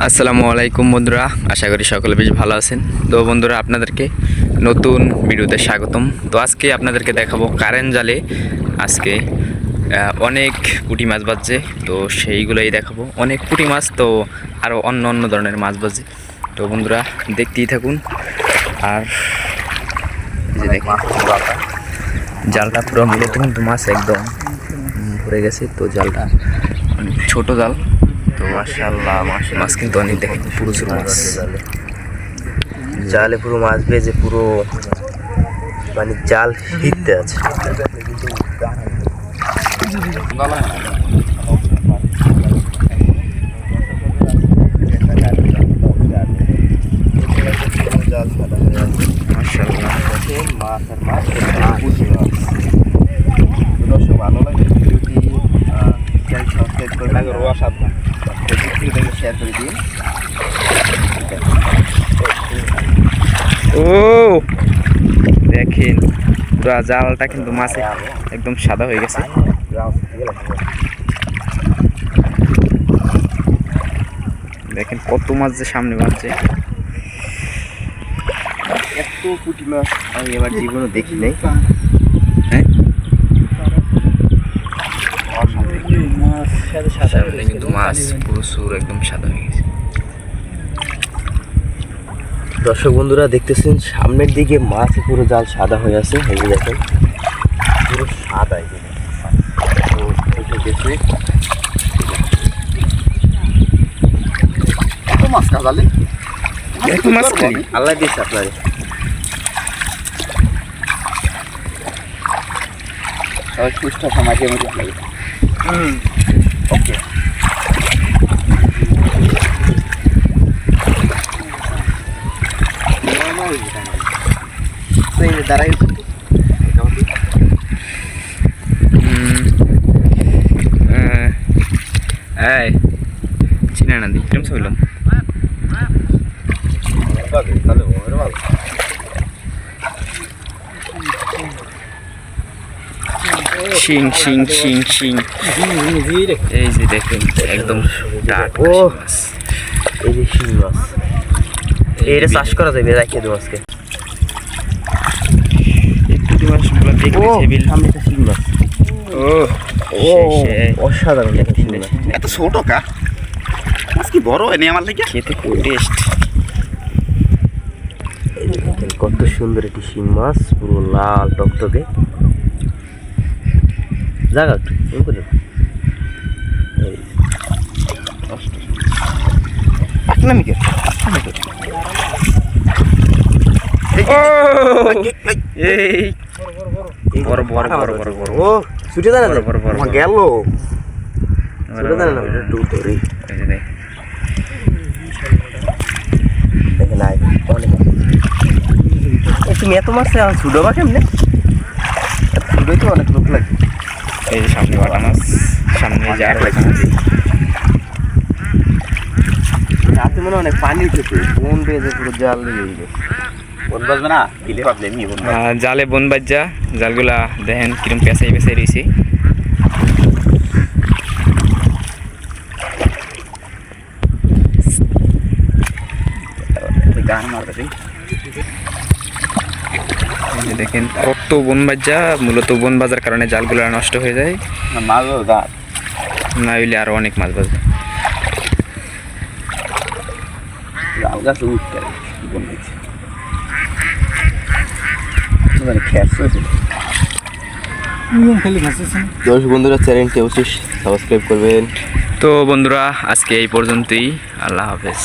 আসসালামু আলাইকুম বন্ধুরা, আশা করি সকলে বেশ ভালো আছেন। তো বন্ধুরা, আপনাদেরকে নতুন ভিডিওতে স্বাগতম। তো আজকে আপনাদেরকে দেখাবো কারেন্ট জালে আজকে অনেক পুঁটি মাছ বাজছে। তো সেইগুলোই দেখাবো, অনেক পুঁটি মাছ, তো আরও অন্য অন্য ধরনের মাছ বাজছে। তো বন্ধুরা দেখতেই থাকুন। আর যে দেখুন জালটা পুরো মূলত কিন্তু মাছ একদম ভরে গেছে। তো জালটা অনেক ছোটো জাল, তো মাশাআল্লাহ মাছ কিন্তু অনেক দেখেন প্রচুর মাছ জালে পুরো মাছ বেজে পুরো মানে জাল হিটতে আছে। ভালো লাগে ভিডিওটি সাবস্ক্রাইব করবেন, শেয়ার করে দিন। ও দেখেন পুরা জালটা কিন্তু মাছে একদম সাদা হয়ে গেছে। দেখেন কত মাছ যে সামনে বাজছে। এত পুঁটি মাছ আমি এবার জীবনে দেখি নাই। হ্যাঁ, সামনে কিন্তু মাছ প্রচুর একদম সাদা হয়ে গেছে। দর্শক বন্ধুরা দেখতেছেন সামনের দিকে মাছ পুরো জাল সাদা হয়ে আছে। এই যে দেখেন পুরো সাদা। মাছ কাজালে এত মাছ খালি আল্লাহ দিয়েছে আপনার। সুস্থ সমাজের মধ্যে লাগে। ওকে, দাঁড়াই চিনা না দিলাম সইলাম। শিং শিং শিং শিং, এই যে দেখুন একদম ও এই যে শিং মাছ, এইটা চাষ করা যাবে। রাখিয়ে দেবো আজকে পুঁটি মাছগুলো দেখলে টেবিল সামনে একটা শিং মাছ। ও ও অসাধারণ একটা শিং মাছ। এত ছোট কা মাছ কি বড় হয়নি আমার থেকে? খেতে খুব টেস্ট। কত সুন্দর একটি শিং মাছ, পুরো লাল টকটকে। জায়গা একটু বড় বড় বড় বড় বড় ও ছুটে দাঁড়া গেল তুমি এত মাছ ছুটো বা কেমনে? ছুটোই তো অনেক লোক লাগে। এই যে সামনে বাটা মাছ, সামনে যে আর লাগে রাতে মনে অনেক পানি উঠেছে, বন বেজে পুরো জাল দিয়ে বন বাজবে না দিলে ভাবলে নি বন জালে বন বাজ্জা। জালগুলা দেখেন কিরম পেঁচাই পেঁচাই রয়েছে। গান মারবে। দেখেন কত বন বাজ্জা, মূলত বন বাজার কারণে জালগুলো নষ্ট হয়ে যায়। মাছ গাছ না হইলে আরো অনেক মাছ বাজবে। জাল গাছ উঠতে বন হয়েছে দর্শক বন্ধুরা, চ্যানেলটি অবশ্যই সাবস্ক্রাইব করবেন। তো বন্ধুরা আজকে এই পর্যন্তই, আল্লাহ হাফেজ।